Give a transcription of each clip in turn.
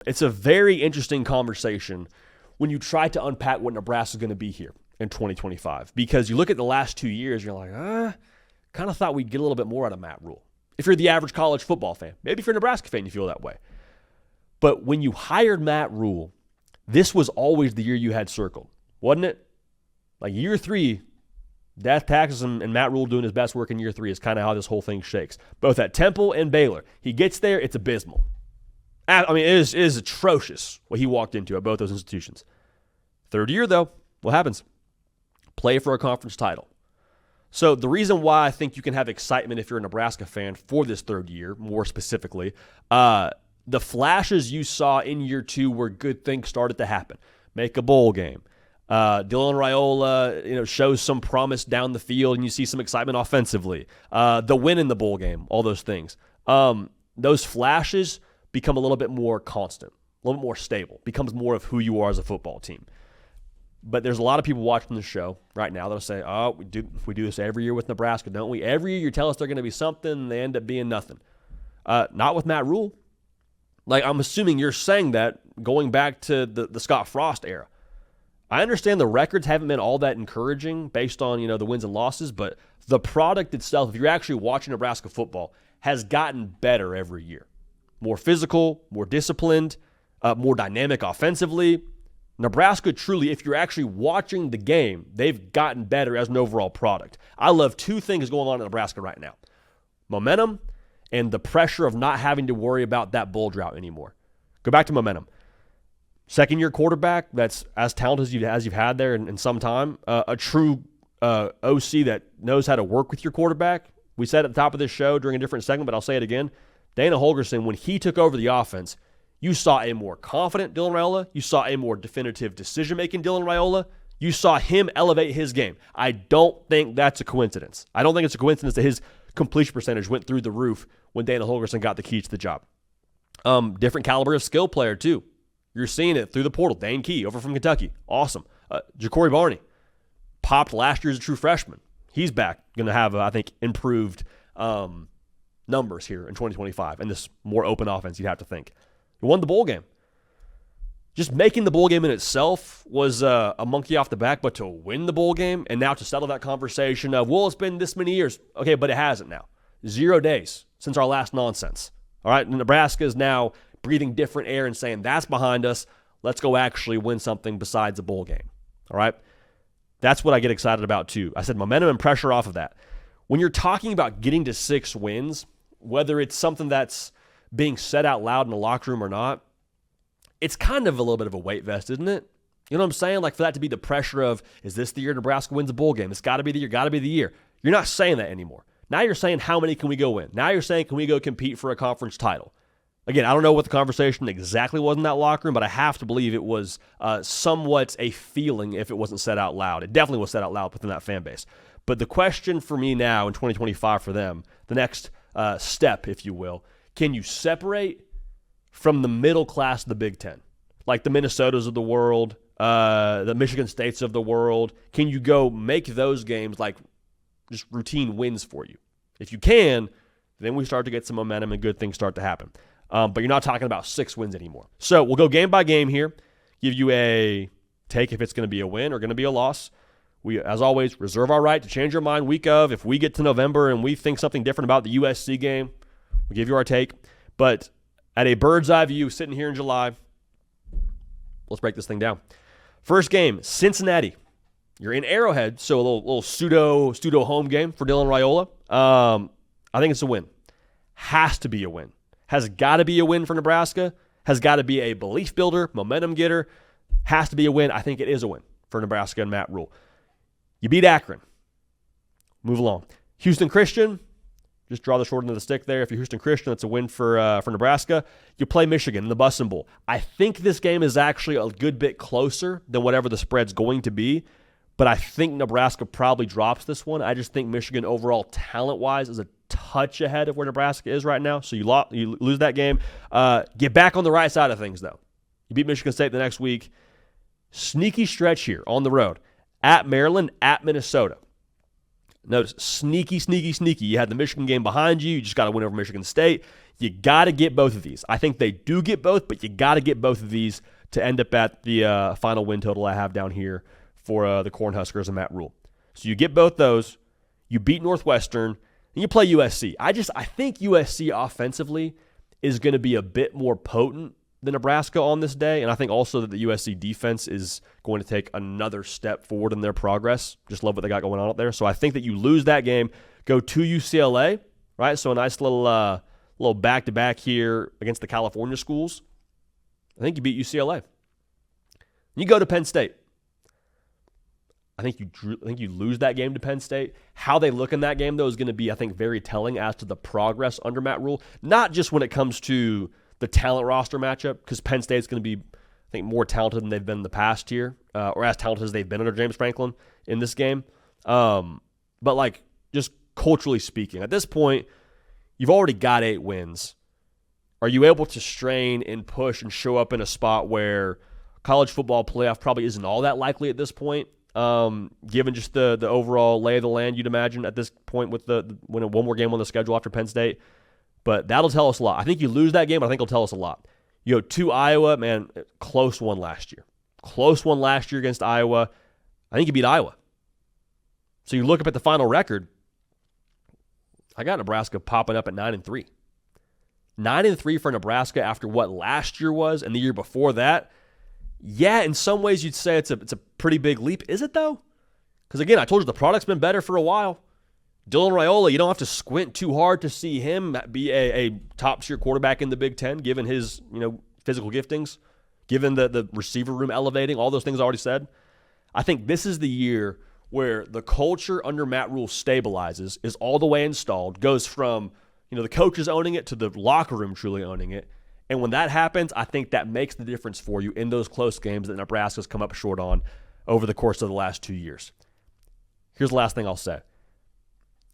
It's a very interesting conversation when you try to unpack what Nebraska is going to be here in 2025. Because you look at the last 2 years, you're like, kind of thought we'd get a little bit more out of Matt Rhule. If you're the average college football fan, maybe if you're a Nebraska fan, you feel that way. But when you hired Matt Rhule, this was always the year you had circled, wasn't it? Like year 3, death, taxes, and Matt Rhule doing his best work in year 3 is kind of how this whole thing shakes. Both at Temple and Baylor. He gets there, it's abysmal. I mean, it is atrocious what he walked into at both those institutions. Third year, though, what happens? Play for a conference title. So the reason why I think you can have excitement if you're a Nebraska fan for this third year, more specifically, the flashes you saw in year 2 where good things started to happen. Make a bowl game. Dylan Raiola, shows some promise down the field, and you see some excitement offensively. The win in the bowl game, all those things. Those flashes become a little bit more constant, a little bit more stable, becomes more of who you are as a football team. But there's a lot of people watching the show right now that'll say, we do this every year with Nebraska, don't we? Every year you tell us they're going to be something, and they end up being nothing. Not with Matt Rhule. Like, I'm assuming you're saying that going back to the Scott Frost era. I understand the records haven't been all that encouraging based on, the wins and losses, but the product itself, if you're actually watching Nebraska football, has gotten better every year. More physical, more disciplined, more dynamic offensively. Nebraska truly, if you're actually watching the game, they've gotten better as an overall product. I love 2 things going on in Nebraska right now. Momentum and the pressure of not having to worry about that bowl drought anymore. Go back to momentum. Second-year quarterback that's as talented as you've had there in some time. A true OC that knows how to work with your quarterback. We said at the top of this show during a different segment, but I'll say it again. Dana Holgorsen, when he took over the offense, you saw a more confident Dylan Raiola. You saw a more definitive decision-making Dylan Raiola. You saw him elevate his game. I don't think that's a coincidence. I don't think it's a coincidence that his completion percentage went through the roof when Dana Holgorsen got the keys to the job. Different caliber of skill player, too. You're seeing it through the portal. Dane Key, over from Kentucky. Awesome. Ja'Cory Barney popped last year as a true freshman. He's back. Going to have, I think, improved numbers here in 2025 and this more open offense, you'd have to think. He won the bowl game. Just making the bowl game in itself was a monkey off the back, but to win the bowl game and now to settle that conversation of, well, it's been this many years. Okay, but it hasn't now. 0 days since our last nonsense. All right, Nebraska is now breathing different air and saying, that's behind us. Let's go actually win something besides a bowl game. All right? That's what I get excited about too. I said momentum and pressure off of that. When you're talking about getting to 6 wins, whether it's something that's being said out loud in the locker room or not, it's kind of a little bit of a weight vest, isn't it? You know what I'm saying? Like for that to be the pressure of, is this the year Nebraska wins a bowl game? It's got to be the year, got to be the year. You're not saying that anymore. Now you're saying, how many can we go win? Now you're saying, can we go compete for a conference title? Again, I don't know what the conversation exactly was in that locker room, but I have to believe it was somewhat a feeling if it wasn't said out loud. It definitely was said out loud within that fan base. But the question for me now in 2025 for them, the next step, if you will, can you separate from the middle class of the Big Ten? Like the Minnesotas of the world, the Michigan States of the world. Can you go make those games like just routine wins for you? If you can, then we start to get some momentum and good things start to happen. But you're not talking about 6 wins anymore. So we'll go game by game here, give you a take if it's going to be a win or going to be a loss. We, as always, reserve our right to change our mind week of. If we get to November and we think something different about the USC game, we'll give you our take. But at a bird's eye view, sitting here in July, let's break this thing down. First game, Cincinnati. You're in Arrowhead, so a little pseudo home game for Dylan Raiola. I think it's a win. Has to be a win. Has got to be a win for Nebraska. Has got to be a belief builder, momentum getter. Has to be a win. I think it is a win for Nebraska and Matt Rhule. You beat Akron. Move along. Houston Christian. Just draw the short end of the stick there. If you're Houston Christian, that's a win for Nebraska. You play Michigan in the Bussin' Bowl. I think this game is actually a good bit closer than whatever the spread's going to be, but I think Nebraska probably drops this one. I just think Michigan overall talent-wise is a touch ahead of where Nebraska is right now, so you lose that game. Get back on the right side of things, though. You beat Michigan State the next week. Sneaky stretch here on the road. At Maryland, at Minnesota. Notice, sneaky. You had the Michigan game behind you. You just got to win over Michigan State. You got to get both of these. I think they do get both, but you got to get both of these to end up at the final win total I have down here for the Cornhuskers and Matt Rhule. So you get both those. You beat Northwestern, and you play USC. I think USC offensively is going to be a bit more potent than Nebraska on this day, and I think also that the USC defense is going to take another step forward in their progress. Just love what they got going on up there. So I think that you lose that game, go to UCLA, right? So a nice little back-to-back here against the California schools. I think you beat UCLA. You go to Penn State. I think you lose that game to Penn State. How they look in that game, though, is going to be, I think, very telling as to the progress under Matt Rhule. Not just when it comes to the talent roster matchup, because Penn State's going to be, I think, more talented than they've been in the past year, or as talented as they've been under James Franklin in this game. But, like, just culturally speaking, at this point, you've already got 8 wins. Are you able to strain and push and show up in a spot where college football playoff probably isn't all that likely at this point, given just the overall lay of the land, you'd imagine, at this point with when one more game on the schedule after Penn State? But that'll tell us a lot. I think you lose that game, but I think it'll tell us a lot. You go to Iowa, man, close one last year. Close one last year against Iowa. I think you beat Iowa. So you look up at the final record, I got Nebraska popping up at 9-3. 9-3 for Nebraska after what last year was and the year before that. Yeah, in some ways you'd say it's a pretty big leap. Is it, though? Because, again, I told you the product's been better for a while. Dylan Raiola, you don't have to squint too hard to see him be a top-tier quarterback in the Big Ten, given his physical giftings, given the receiver room elevating, all those things I already said. I think this is the year where the culture under Matt Rhule stabilizes, is all the way installed, goes from the coaches owning it to the locker room truly owning it. And when that happens, I think that makes the difference for you in those close games that Nebraska's come up short on over the course of the last 2 years. Here's the last thing I'll say.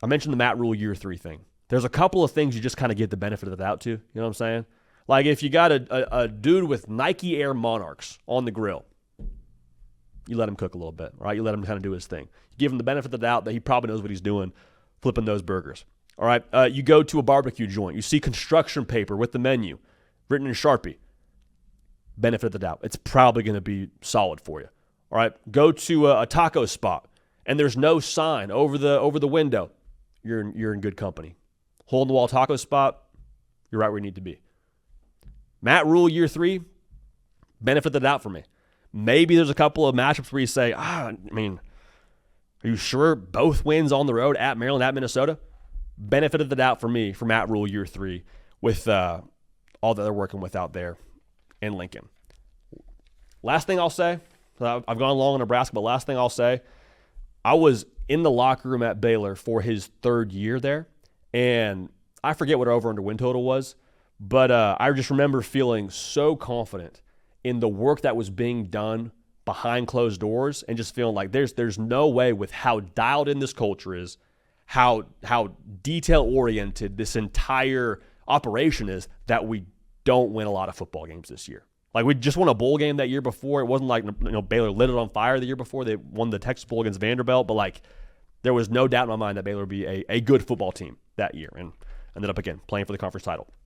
I mentioned the Matt Rhule year 3 thing. There's a couple of things you just kind of get the benefit of the doubt to. You know what I'm saying? Like if you got a dude with Nike Air Monarchs on the grill, you let him cook a little bit, right? You let him kind of do his thing. You give him the benefit of the doubt that he probably knows what he's doing flipping those burgers. All right, you go to a barbecue joint. You see construction paper with the menu written in Sharpie. Benefit of the doubt. It's probably going to be solid for you. All right, go to a taco spot, and there's no sign over the window. You're in good company. Hole in the wall taco spot, you're right where you need to be. Matt Rhule year 3, benefit of the doubt for me. Maybe there's a couple of matchups where you say, are you sure both wins on the road at Maryland, at Minnesota? Benefit of the doubt for me for Matt Rhule year 3 with all that they're working with out there in Lincoln. Last thing I'll say, I've gone long on Nebraska, but last thing I'll say, I was in the locker room at Baylor for his 3rd year there, and I forget what our over-under win total was, but I just remember feeling so confident in the work that was being done behind closed doors and just feeling like there's no way with how dialed in this culture is, how detail-oriented this entire operation is, that we don't win a lot of football games this year. Like, we just won a bowl game that year before. It wasn't like Baylor lit it on fire the year before. They won the Texas Bowl against Vanderbilt, but like there was no doubt in my mind that Baylor would be a good football team that year and ended up, again, playing for the conference title.